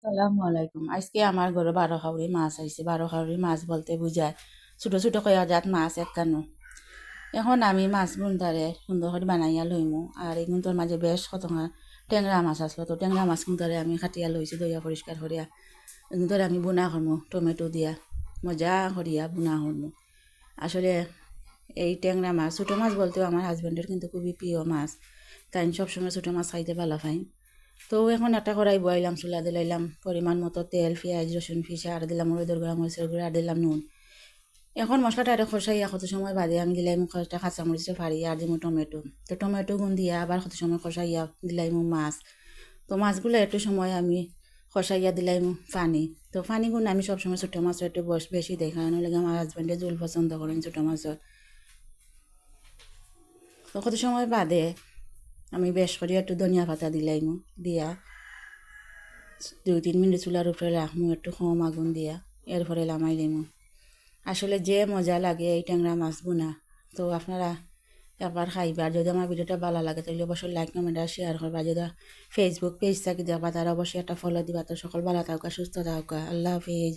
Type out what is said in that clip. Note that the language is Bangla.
আসসালামু আলাইকুম। আজকে আমার ঘরে 12 খাউরি মাছ আইছে। 12 খাউরি মাছ বলতে বুঝায় ছোট ছোট কয়া জাত মাছ একখানো। এখন আমি মাছ গুনতারে সুন্দর করে বানাইয়া লইমু। আর এই গুনতার মাঝে বেশ কতক্ষণ ট্যাংরা মাছ আসলো, তো ট্যাংরা মাছ গুনতারে আমি কাটিয়া লইছি দইয়া পরিষ্কার করিয়া। গুনতারে আমি বুনা করমু টমেটো দিয়া, মজা করিয়া বুনা করমু। আসলে এই ট্যাংরা মাছ, ছোটো মাছ বলতেও আমার হাজব্যান্ডের কিন্তু খুবই প্রিয় মাছ। তাই সবসময় ছোটো মাছ খাইতে ভালো পাই। তো এখন একটা কড়াই বয়াইলাম, চুলা দিলাইলাম, পরিমাণ মতো তেল, পেঁয়াজ, রসুন পিসা আর দিলাম হলুদের গুঁড়া, মরিচের গুঁড়া আর দিলাম নুন। এখন মশলাটা আরও কষাইয়া কত সময় বাদে আমি দিলাম কয়েকটা কাঁচামরিচে ফাড়ি আর দিমু টমেটো। তো টমেটো গুন দিয়া আবার কত সময় কষাইয়া দিলাইমু মাছ। তো মাছগুলো একটু সময় আমি কষাইয়া দিলাইমু পানি। তো পানি গুণ আমি সবসময় ছোটো মাছ একটু বয়স বেশি দেয়, কারণ হলে আমার হাজব্যান্ডে জোল পছন্দ করেন ছোটো মাছের। তো কত সময় বাদে আমি বেশ করে একটু ধনিয়া পাতা দিলাইমু, দিয়া 2-3 মিনিট চুলার উপরে রাখমু একটু কম আগুন দিয়া, এরপরে লামাই দিমু। আসলে যে মজা লাগে এই ট্যাংরা মাছ বোনা। তো আপনারা একবার খাইবা। আর যদি আমার ভিডিওটা ভালো লাগে তাহলে অবশ্যই লাইক কমেন্ট আর শেয়ার করবা। যদি ফেসবুক পেজ থাকি দেখবা তারা অবশ্যই একটা ফলো দিবা। তো সকল ভালো থাকা, সুস্থ থাকা, আল্লাহ হাফিজ।